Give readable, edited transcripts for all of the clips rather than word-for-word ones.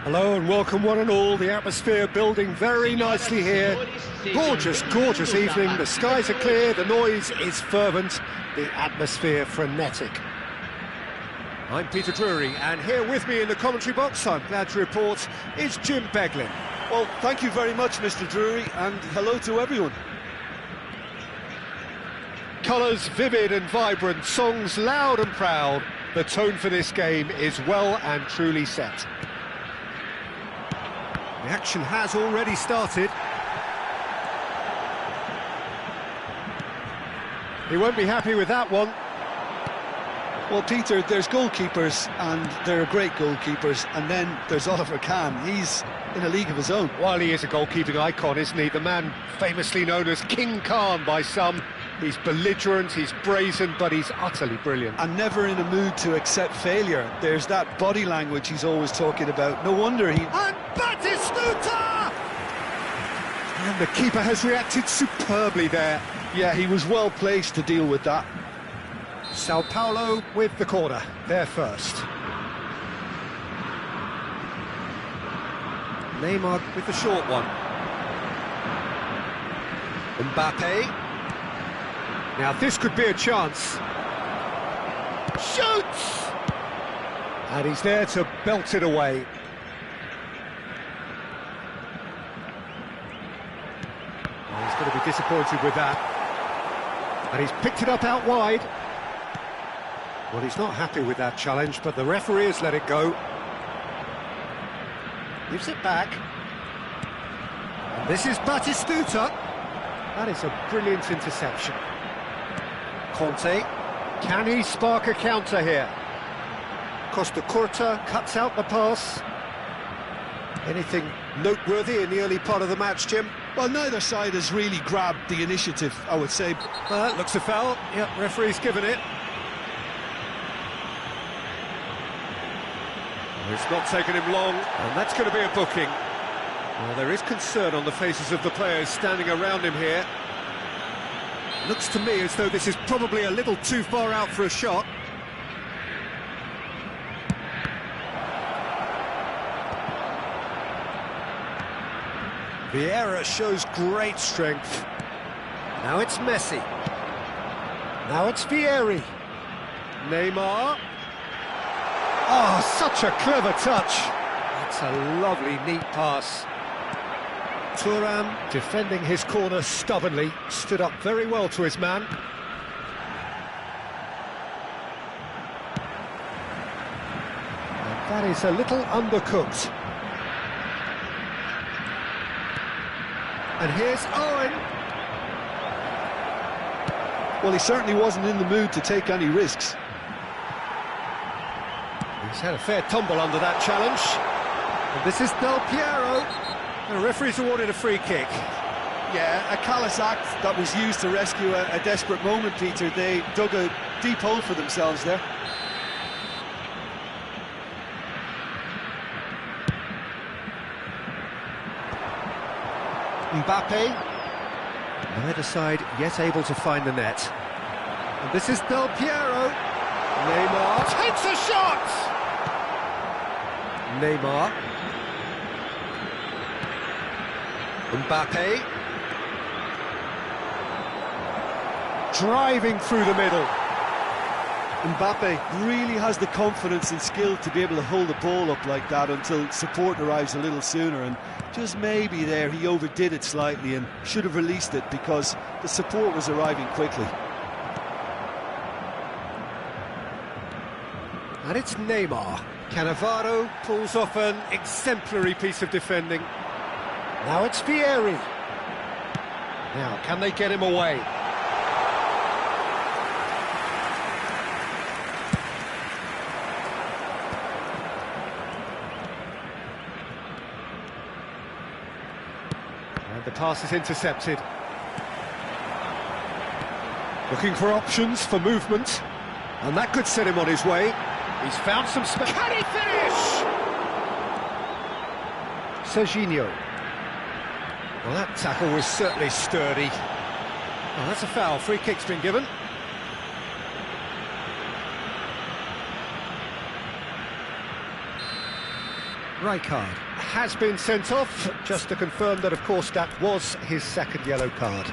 Hello and welcome one and all. The atmosphere building very nicely here. Gorgeous, gorgeous evening. The skies are clear, the noise is fervent, the atmosphere frenetic. I'm Peter Drury, and here with me in the commentary box, I'm glad to report, is Jim Beglin. Well, thank you very much, Mr. Drury, and hello to everyone. Colours vivid and vibrant, songs loud and proud. The tone for this game is well and truly set. The action has already started. He won't be happy with that one. Well, Peter, there's goalkeepers, and there are great goalkeepers, and then there's Oliver Kahn. He's in a league of his own. While he is a goalkeeping icon, isn't he? The man famously known as King Khan by some. He's belligerent, he's brazen, but he's utterly brilliant. And never in a mood to accept failure. There's that body language he's always talking about. No wonder he... And Batistuta! And the keeper has reacted superbly there. Yeah, he was well placed to deal with that. Sao Paulo with the corner, there first. Neymar with the short one. Mbappe. Now this could be a chance. Shoots! And he's there to belt it away. Oh, he's going to be disappointed with that. And he's picked it up out wide. Well, he's not happy with that challenge, but the referee has let it go. Gives it back. And this is Batistuta. That is a brilliant interception. Conte, can he spark a counter here? Costa Curta cuts out the pass. Anything noteworthy in the early part of the match, Jim? Well, neither side has really grabbed the initiative, I would say. That looks a foul. Yep, referee's given it. It's not taken him long, and that's going to be a booking. Well, there is concern on the faces of the players standing around him here. Looks to me as though this is probably a little too far out for a shot. Vieira shows great strength. Now it's Messi. Now it's Vieri. Neymar. Oh, such a clever touch. That's a lovely, neat pass. Thuram, defending his corner stubbornly, stood up very well to his man. And that is a little undercooked. And here's Owen. Well, he certainly wasn't in the mood to take any risks. He's had a fair tumble under that challenge. And this is Del Piero. The referee's awarded a free kick. Yeah, a callous act that was used to rescue a desperate moment, Peter. They dug a deep hole for themselves there. Mbappe. Neither side yet able to find the net. And this is Del Piero. Neymar takes a shot! Neymar. Mbappe. Driving through the middle. Mbappe really has the confidence and skill to be able to hold the ball up like that until support arrives a little sooner, and just maybe there he overdid it slightly and should have released it because the support was arriving quickly. And it's Neymar. Cannavaro pulls off an exemplary piece of defending. Now it's Vieri. Now, can they get him away? And the pass is intercepted. Looking for options for movement. And that could set him on his way. He's found some space. Can he finish? Serginho. Well, that tackle was certainly sturdy. Oh, that's a foul. Free kick's been given. Rijkaard has been sent off, just to confirm that, of course, that was his second yellow card.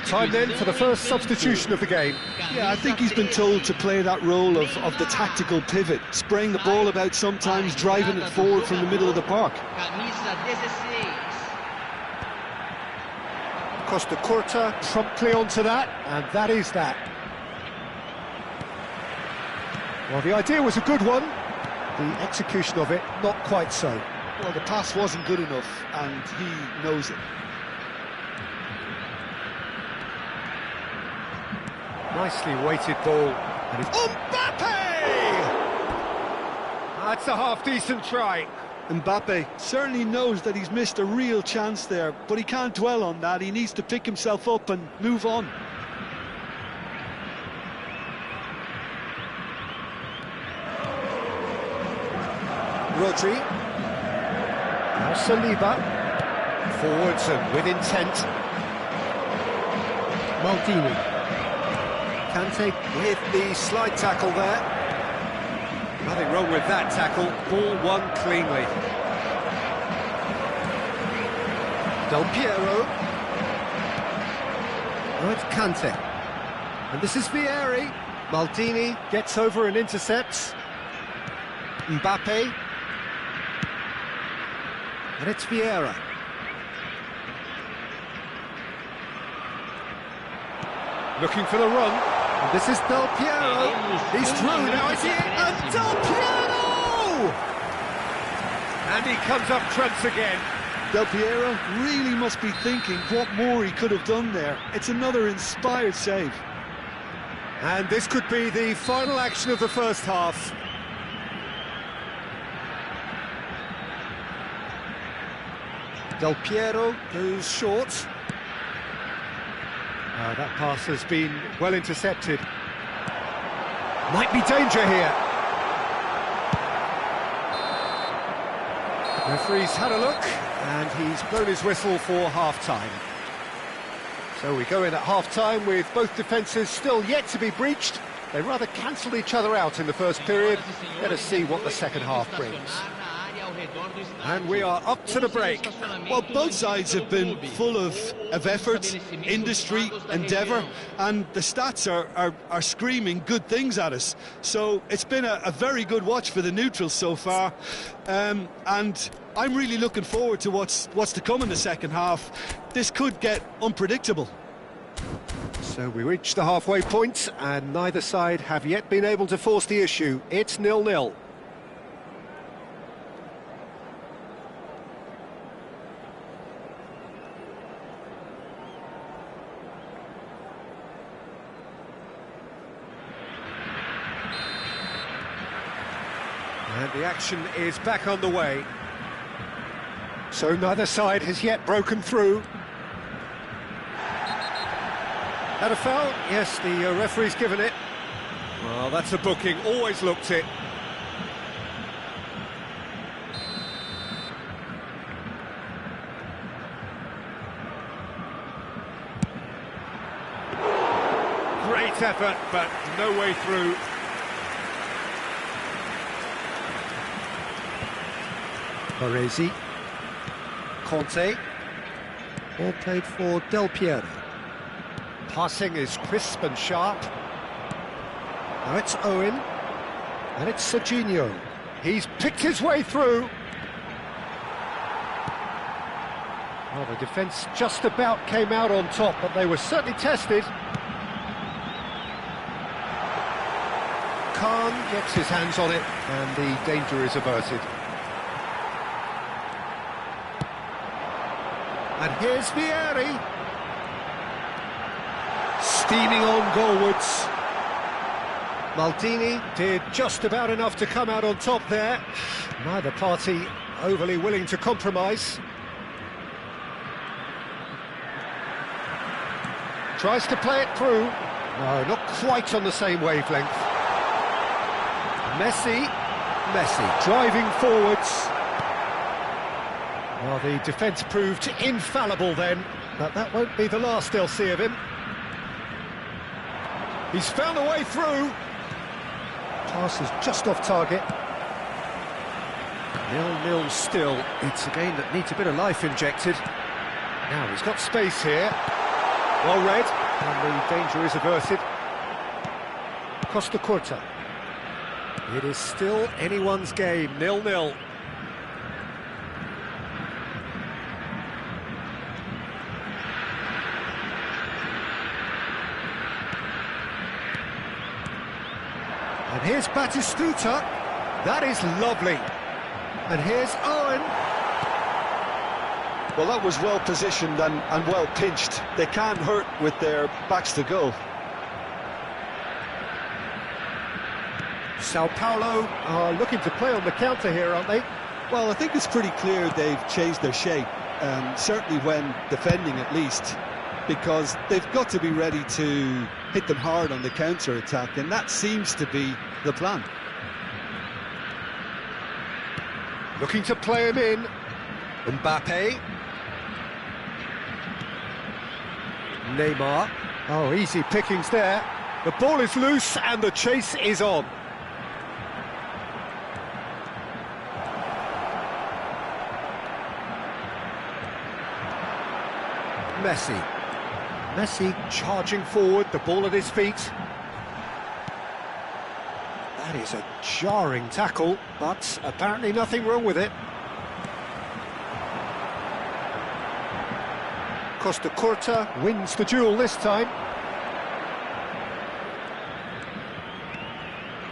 Time then for the first substitution of the game. Yeah, I think he's been told to play that role of the tactical pivot, spraying the ball about sometimes, driving it forward from the middle of the park. Costa Curta promptly onto that, and that is that. Well, the idea was a good one, the execution of it not quite so. Well, the pass wasn't good enough, and he knows it. Nicely weighted ball. And it's Mbappe! That's a half-decent try. Mbappe certainly knows that he's missed a real chance there, but he can't dwell on that. He needs to pick himself up and move on. Rodri. Now Saliba. Forwards and with intent. Maldini. Kante with the slide tackle there. Nothing wrong with that tackle. Ball won cleanly. Del Piero. Now it's Kante. And this is Vieri. Maldini gets over and intercepts. Mbappe. And it's Vieira. Looking for the run. And this is Del Piero. He's through now, is he? And Del Piero! And he comes up trumps again. Del Piero really must be thinking what more he could have done there. It's another inspired save. And this could be the final action of the first half. Del Piero goes short. That pass has been well intercepted. Might be danger here. Referee's had a look, and he's blown his whistle for half-time. So we go in at half-time with both defences still yet to be breached. They rather cancelled each other out in the first period. Let us see what the second half brings. And we are up to the break. Well, both sides have been full of effort, industry, endeavour, and the stats are screaming good things at us. So it's been a very good watch for the neutrals so far, and I'm really looking forward to what's to come in the second half. This could get unpredictable. So we reach the halfway point, and neither side have yet been able to force the issue. It's 0-0. And the action is back on the way. So neither side has yet broken through. Had a foul? Yes, the referee's given it. Well, that's a booking, always looked it. Great effort, but no way through. Baresi. Conte. Ball played for Del Piero. Passing is crisp and sharp. Now it's Owen. And it's Serginho. He's picked his way through. Well, the defence just about came out on top, but they were certainly tested. Khan gets his hands on it, and the danger is averted. And here's Vieri. Steaming on goalwards. Maldini did just about enough to come out on top there. Neither party overly willing to compromise. Tries to play it through. No, not quite on the same wavelength. Messi driving forwards. Well, the defence proved infallible then, but that won't be the last they'll see of him. He's found a way through. Pass is just off target. 0-0 still. It's a game that needs a bit of life injected. Now he's got space here. Well read, and the danger is averted. Costa Curta. It is still anyone's game, 0-0. And here's Batistuta. That is lovely. And here's Owen. Well, that was well positioned and well pinched. They can't hurt with their backs to goal. Sao Paulo are looking to play on the counter here, aren't they? Well, I think it's pretty clear they've changed their shape, certainly when defending at least, because they've got to be ready to hit them hard on the counter-attack, and that seems to be the plan. Looking to play him in. Mbappe. Neymar. Oh, easy pickings there. The ball is loose and the chase is on. Messi charging forward, the ball at his feet. That is a jarring tackle, but apparently nothing wrong with it. Costa Curta wins the duel this time.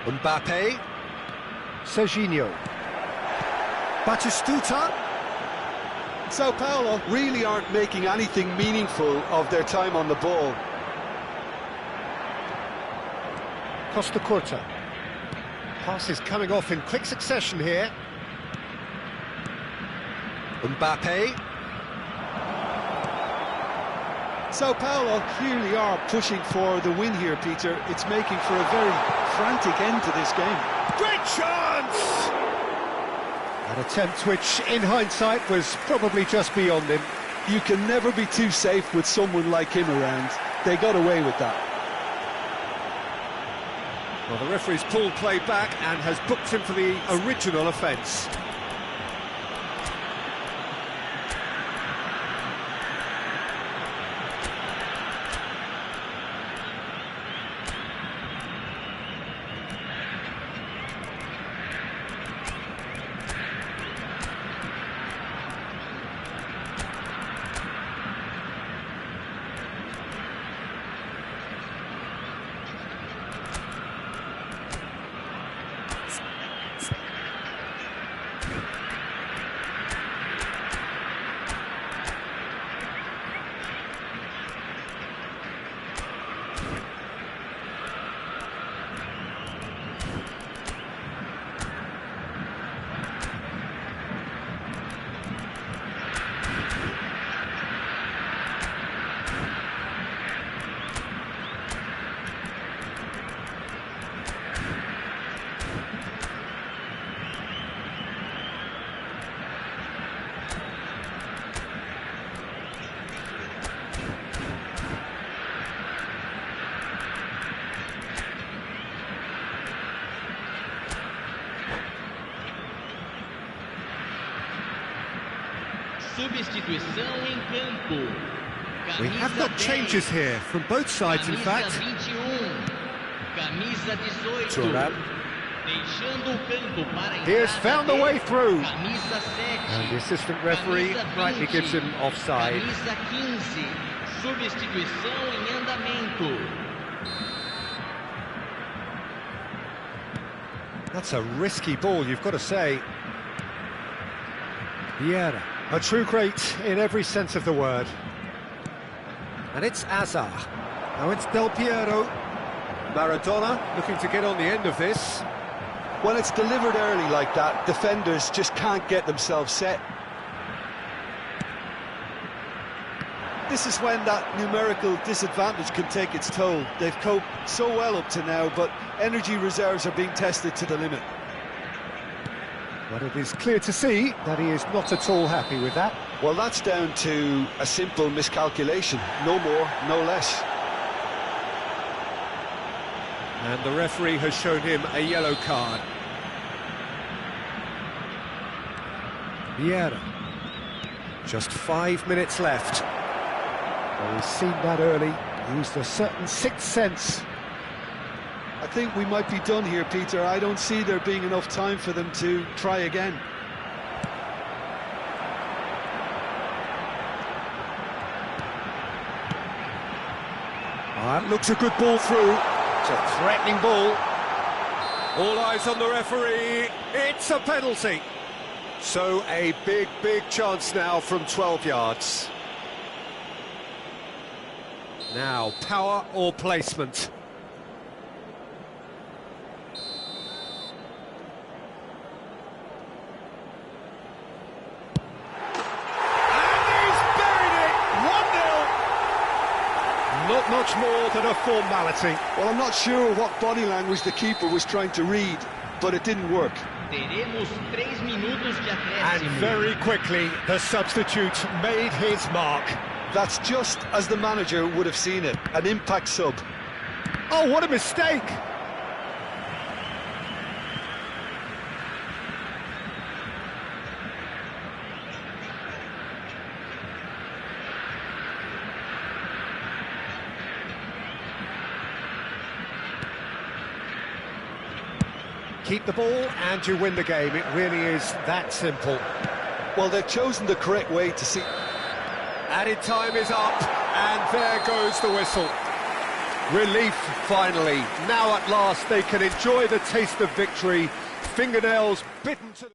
Mbappe. Serginho. Batistuta. Sao Paulo really aren't making anything meaningful of their time on the ball. Costa Curta. Passes coming off in quick succession here. Mbappe. Sao Paulo clearly are pushing for the win here, Peter. It's making for a very frantic end to this game. Great chance! An attempt which, in hindsight, was probably just beyond him. You can never be too safe with someone like him around. They got away with that. Well, the referee's pulled play back and has booked him for the original offence. Substituição em campo. We have got changes here from both sides, in fact. Camisa 21. Camisa 18. Thuram. Deixando o campo para a He has found a way through. Camisa 7. And the assistant referee Camisa rightly 20, gives him offside. Camisa 15. Substituição em andamento. That's a risky ball, you've got to say. Vieira, a true great in every sense of the word. And it's Azar. Now it's Del Piero. Maradona looking to get on the end of this. When it's delivered early like that, defenders just can't get themselves set. This is when that numerical disadvantage can take its toll. They've coped so well up to now, but energy reserves are being tested to the limit. But it is clear to see that he is not at all happy with that. Well, that's down to a simple miscalculation. No more, no less. And the referee has shown him a yellow card. Vieira. Just 5 minutes left. Well, he's seen that early, used a certain sixth sense. I think we might be done here, Peter. I don't see there being enough time for them to try again. That looks a good ball through. It's a threatening ball. All eyes on the referee. It's a penalty. So a big chance now from 12 yards. Now, power or placement? Not much more than a formality. Well, I'm not sure what body language the keeper was trying to read, but it didn't work. Teremos 3 minutos de And acréscimo. very quickly, the substitute made his mark. That's just as the manager would have seen it, an impact sub. Oh, what a mistake! Keep the ball and you win the game. It really is that simple. Well, they've chosen the correct way to see. Added time is up, and there goes the whistle. Relief, finally. Now at last they can enjoy the taste of victory. Fingernails bitten to...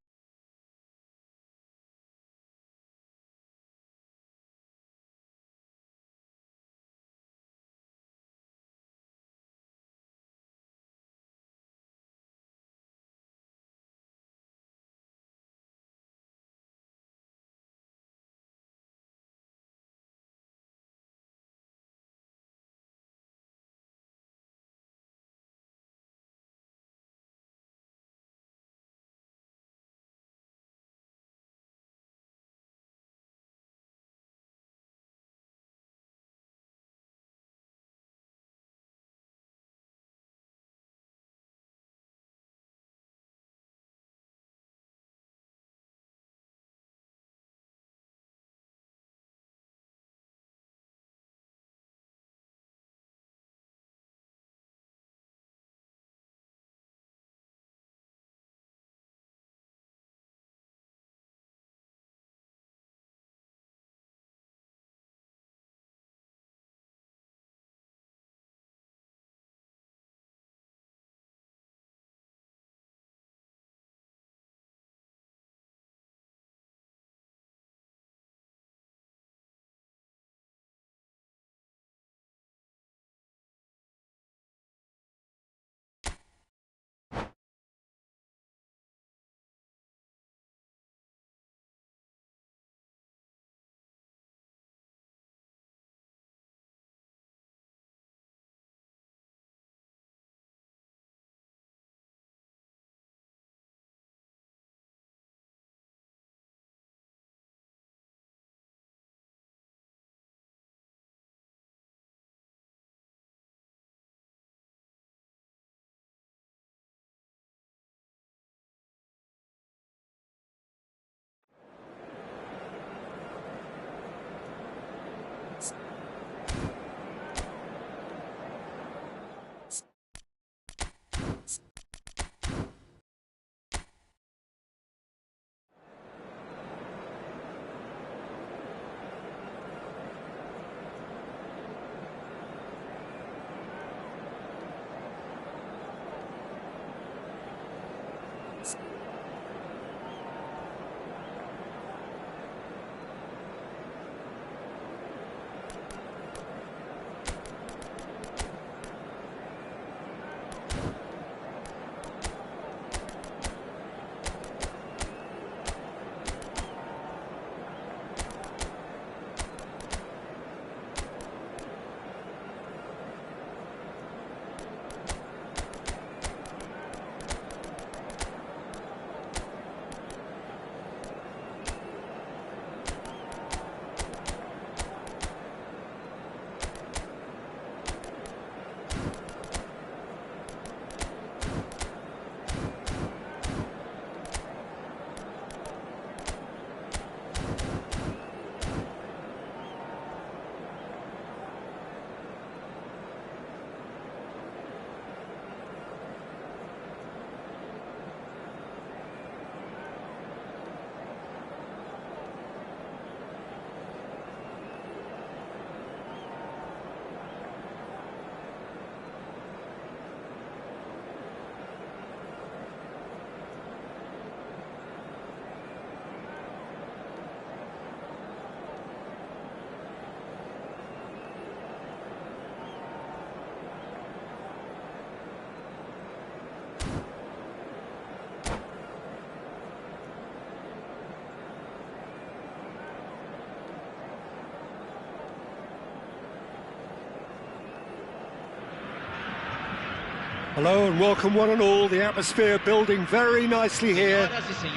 Hello and welcome one and all. The atmosphere building very nicely here.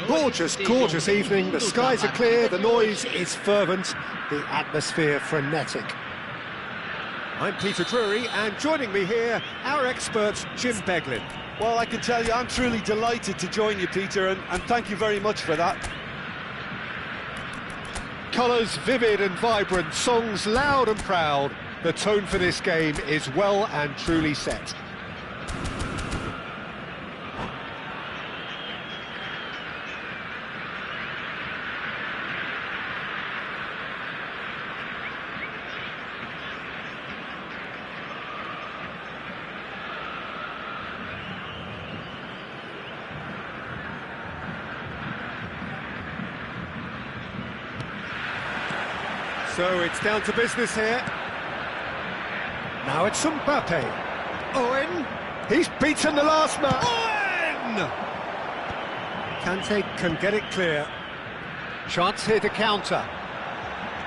Gorgeous, gorgeous evening. The skies are clear, the noise is fervent, the atmosphere frenetic. I'm Peter Drury, and joining me here, our expert Jim Beglin. Well, I can tell you, I'm truly delighted to join you, Peter, and thank you very much for that. Colours vivid and vibrant, songs loud and proud. The tone for this game is well and truly set. So it's down to business here. Now it's Mbappe. Owen, he's beaten the last man. Owen! Kante can get it clear. Chance here to counter.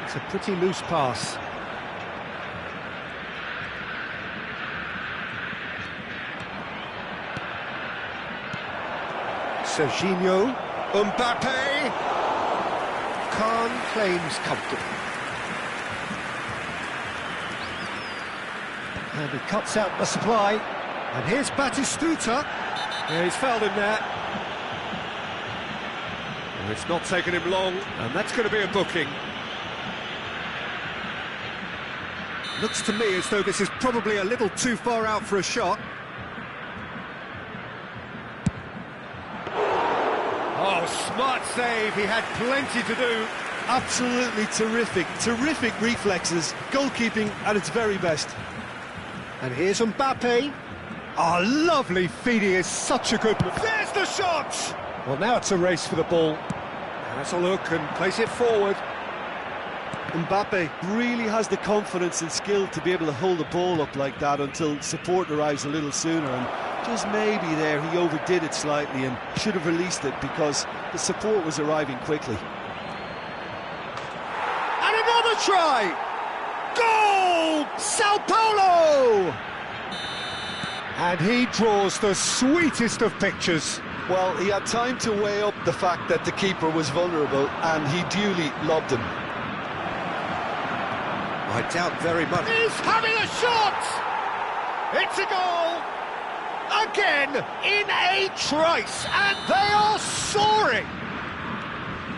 It's a pretty loose pass. Serginho, Mbappe. Khan claims comfortable. And he cuts out the supply. And here's Batistuta. Yeah, he's fouled him there. Well, it's not taken him long, and that's going to be a booking. Looks to me as though this is probably a little too far out for a shot. Oh, smart save. He had plenty to do. Absolutely terrific reflexes, goalkeeping at its very best. And here's Mbappe. Oh, lovely feed, he is such a good... There's the shot! Well, now it's a race for the ball. Has a look and place it forward. Mbappe really has the confidence and skill to be able to hold the ball up like that until support arrives a little sooner, and just maybe there he overdid it slightly and should have released it because the support was arriving quickly. And another try! Goal! Sao Paulo! And he draws the sweetest of pictures. Well, he had time to weigh up the fact that the keeper was vulnerable, and he duly lobbed him. I doubt very much. He's having a shot! It's a goal! Again, in a trice, and they are soaring!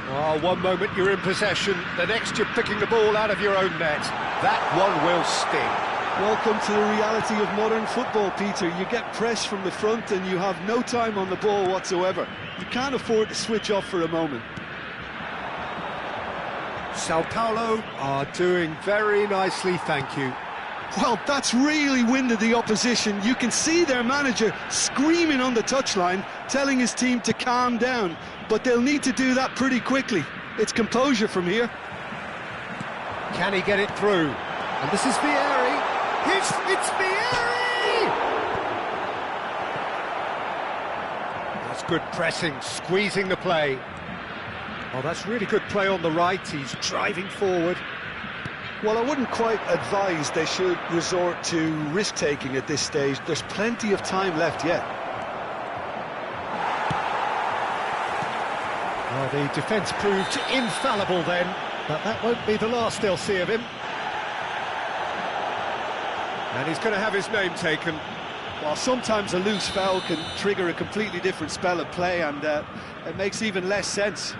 Oh, one moment you're in possession, the next you're picking the ball out of your own net. That one will sting. Welcome to the reality of modern football, Peter. You get press from the front and you have no time on the ball whatsoever. You can't afford to switch off for a moment. Sao Paulo are doing very nicely, thank you. Well, that's really winded the opposition. You can see their manager screaming on the touchline, telling his team to calm down. But they'll need to do that pretty quickly. It's composure from here. Can he get it through? And this is Vieri. It's Vieri! That's good pressing, squeezing the play. Oh, that's really good play on the right. He's driving forward. Well, I wouldn't quite advise they should resort to risk-taking at this stage. There's plenty of time left yet. Well, the defence proved infallible then, but that won't be the last they'll see of him. And he's going to have his name taken. Well, sometimes a loose foul can trigger a completely different spell of play, and it makes even less sense.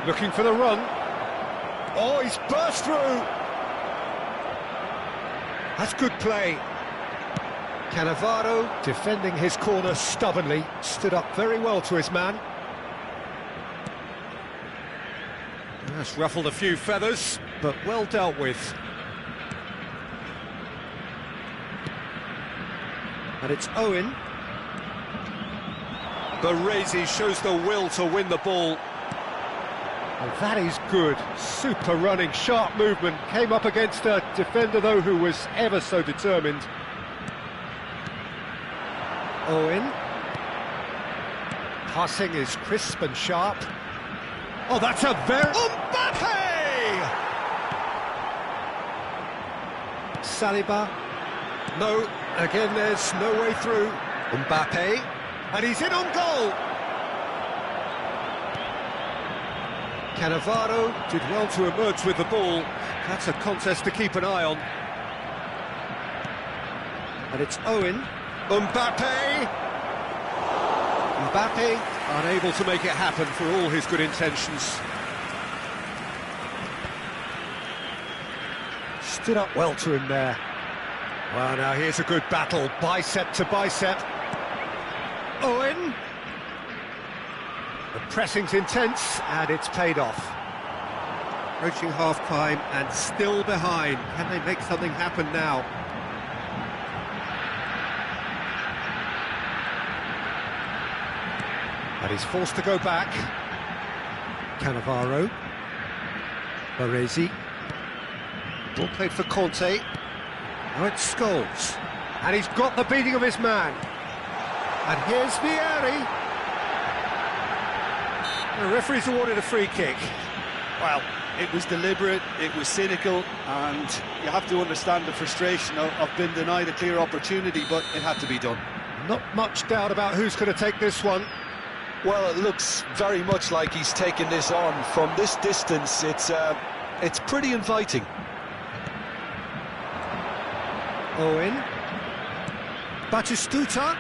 Looking for the run. Oh, he's burst through. That's good play. Cannavaro, defending his corner stubbornly, stood up very well to his man. That's ruffled a few feathers, but well dealt with. And it's Owen. Baresi shows the will to win the ball. Well, that is good. Super running, sharp movement. Came up against a defender, though, who was ever so determined. Owen. Passing is crisp and sharp. Oh, that's a very... Mbappe! Saliba. No, again there's no way through. Mbappe, and he's in on goal. Cannavaro did well to emerge with the ball. That's a contest to keep an eye on. And it's Owen. Mbappe! Mbappe unable to make it happen for all his good intentions. Stood up well to him there. Well, now here's a good battle, bicep to bicep. Owen. The pressing's intense, and it's paid off. Approaching half-time and still behind. Can they make something happen now? And he's forced to go back. Cannavaro. Baresi. Ball played for Conte. Now it's Scholes. And he's got the beating of his man. And here's Vieri. The referee's awarded a free kick. Well, it was deliberate, it was cynical, and you have to understand the frustration of being denied a clear opportunity, but it had to be done. Not much doubt about who's going to take this one. Well, it looks very much like he's taken this on. From this distance, it's pretty inviting. Owen. Batistuta.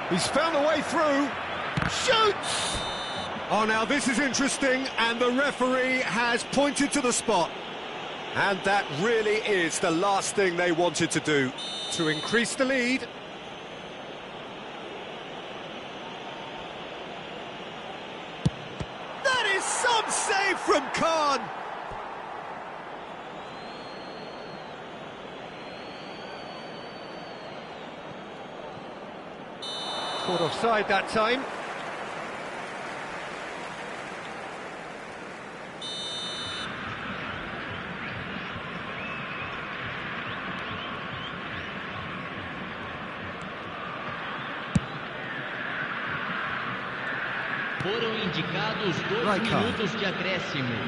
He's found a way through. Shoots! Oh, now this is interesting, and the referee has pointed to the spot. And that really is the last thing they wanted to do, to increase the lead. That is some save from Khan! Caught offside that time. Foram indicados 12 minutos de acréscimo.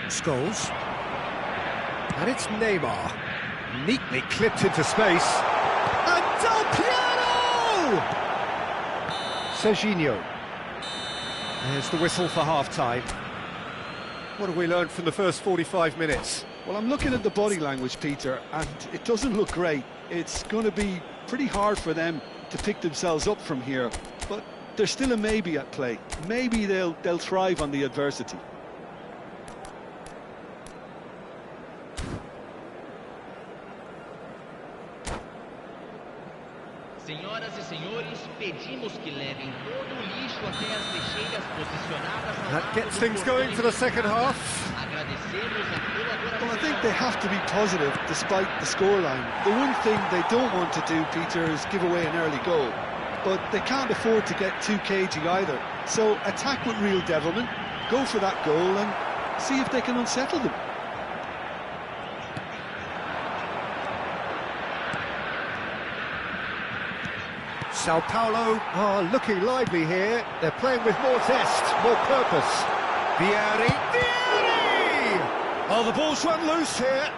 Scholes. And it's Neymar. Neatly clipped into space. And Del Piero! Serginho. There's the whistle for half-time. What have we learned from the first 45 minutes? Well, I'm looking at the body language, Peter, and it doesn't look great. It's going to be pretty hard for them to pick themselves up from here, but there's still a maybe at play. Maybe they'll thrive on the adversity. Senhoras e senhores, pedimos que levem todo o lixo até as lixeiras posicionadas ao That lado gets do things portão going for the second half. Agradecemos a colaboração. Well, I think they have to be positive despite the scoreline. The one thing they don't want to do, Peter, is give away an early goal. But they can't afford to get too cagey either. So attack with real devilment, go for that goal and see if they can unsettle them. Sao Paulo are looking lively here. They're playing with more zest, more purpose. Vieri. Vieri! Oh, the ball's run loose here.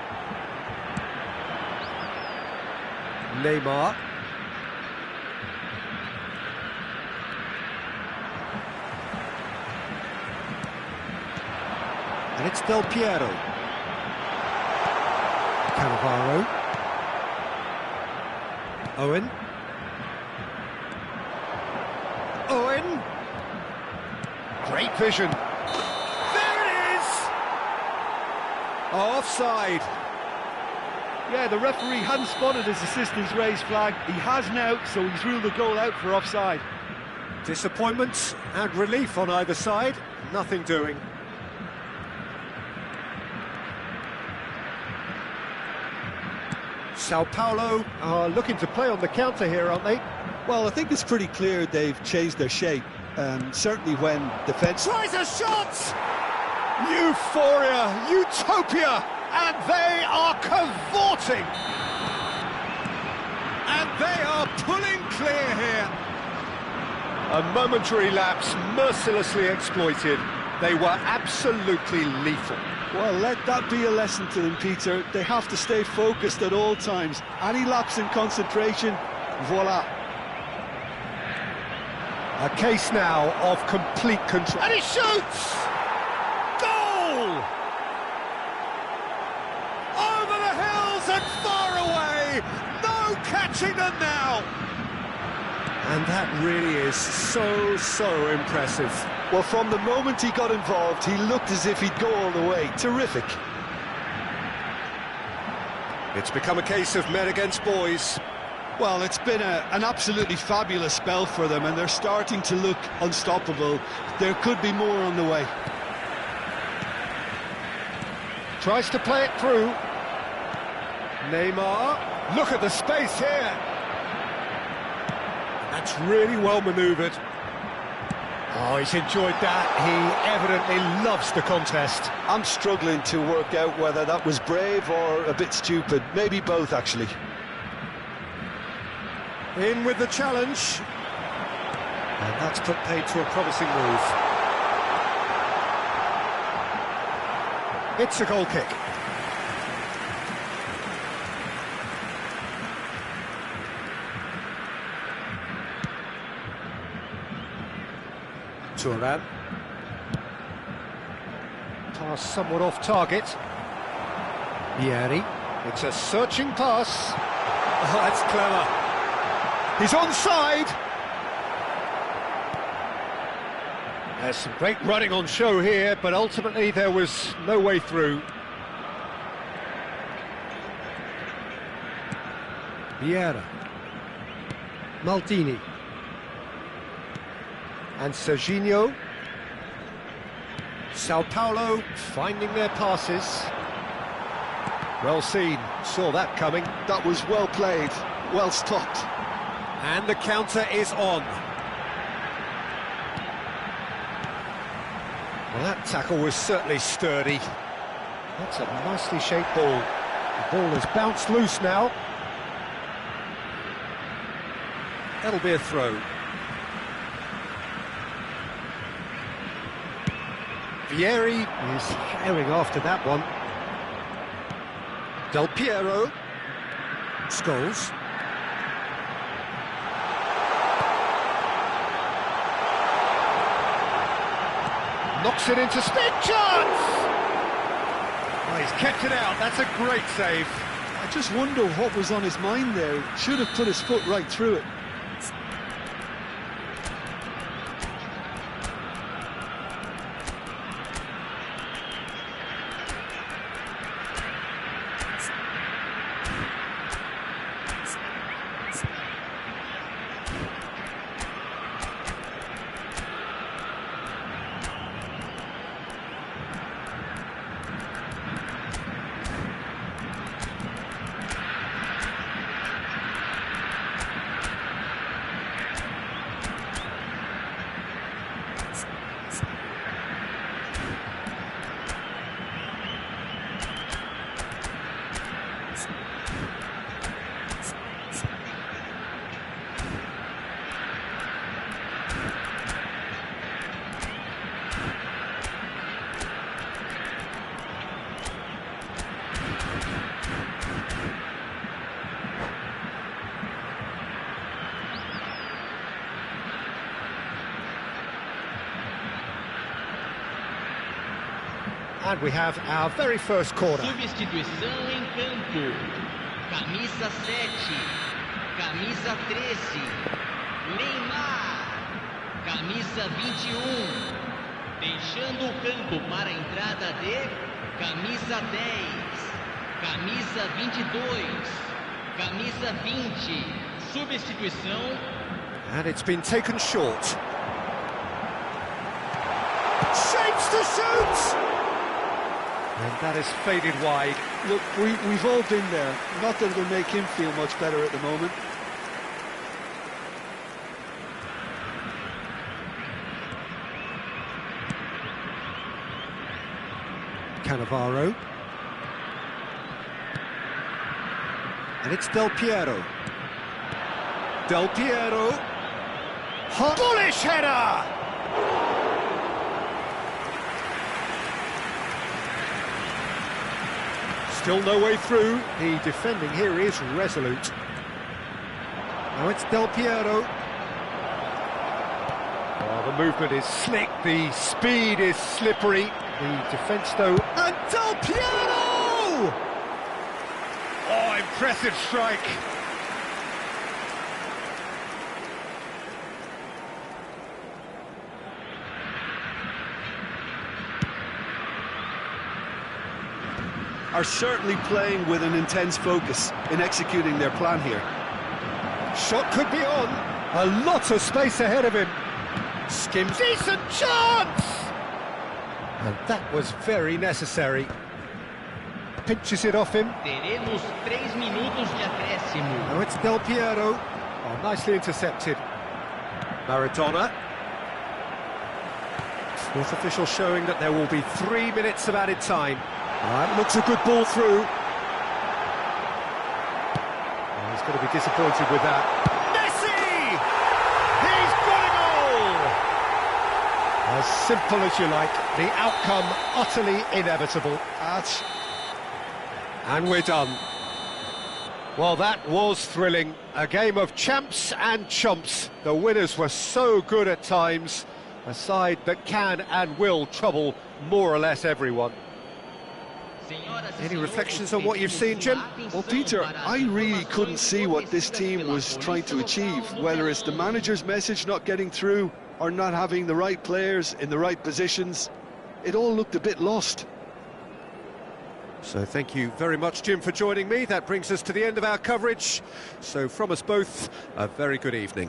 Neymar. And it's Del Piero. Cannavaro. Owen. Owen. Great vision. There it is! Offside. Yeah, the referee hadn't spotted his assistant's raised flag. He has now, so he's ruled the goal out for offside. Disappointment and relief on either side. Nothing doing. Sao Paulo are looking to play on the counter here, aren't they? Well, I think it's pretty clear they've changed their shape. Certainly when defence... Tries a shot! Euphoria, utopia, and they are cavorting! And they are pulling clear here. A momentary lapse mercilessly exploited. They were absolutely lethal. Well, let that be a lesson to them, Peter. They have to stay focused at all times. Any lapse in concentration, voila. A case now of complete control. And he shoots! Goal! Over the hills and far away! No catching them now! And that really is so impressive. Well, from the moment he got involved, he looked as if he'd go all the way. Terrific. It's become a case of men against boys. Well, it's been an absolutely fabulous spell for them, and they're starting to look unstoppable. There could be more on the way. Tries to play it through. Neymar. Look at the space here. That's really well manoeuvred. Oh, he's enjoyed that. He evidently loves the contest. I'm struggling to work out whether that was brave or a bit stupid. Maybe both, actually. In with the challenge. And that's put paid to a promising move. It's a goal kick. Turan. Pass somewhat off target. Vieri. It's a searching pass. Oh, that's clever. He's onside. There's some great running on show here, but ultimately there was no way through. Vieira. Maldini. And Serginho. Sao Paulo finding their passes. Well seen, saw that coming. That was well played, well stopped. And the counter is on. Well, that tackle was certainly sturdy. That's a nicely shaped ball. The ball has bounced loose now. That'll be a throw. Vieri is herring after that one. Del Piero. Scholes. Knocks it into spin, chance! Oh, he's kept it out, that's a great save. I just wonder what was on his mind there. Should have put his foot right through it. And we have our very first corner. Substituição em campo. Camisa 7. Camisa 13. Neymar. Camisa 21. Deixando o campo para a entrada de camisa 10. Camisa 22. Camisa 20. Substituição. And it's been taken short. Shapes to shoot! And that is faded wide. Look, we've all been there. Not that it'll make him feel much better at the moment. Cannavaro. And it's Del Piero. Del Piero. Bullish header! Still no way through. The defending here is resolute. Now it's Del Piero. Oh, the movement is slick, the speed is slippery. The defence though, and Del Piero! Oh, impressive strike. Are certainly playing with an intense focus in executing their plan here. Shot could be on. A lot of space ahead of him. Skims. Decent chance! And that was very necessary. Pinches it off him. Teremos 3 minutos de acréscimo. Now it's Del Piero. Oh, nicely intercepted. Maradona. Fourth official showing that there will be 3 minutes of added time. Looks a good ball through. Oh, he's going to be disappointed with that. Messi! He's got a goal! As simple as you like, the outcome utterly inevitable. And we're done. Well, that was thrilling. A game of champs and chumps. The winners were so good at times. A side that can and will trouble more or less everyone. Any reflections on what you've seen, Jim? Well, Peter, I really couldn't see what this team was trying to achieve, whether it's the manager's message not getting through or not having the right players in the right positions. It all looked a bit lost. So thank you very much, Jim, for joining me. That brings us to the end of our coverage. So from us both, a very good evening.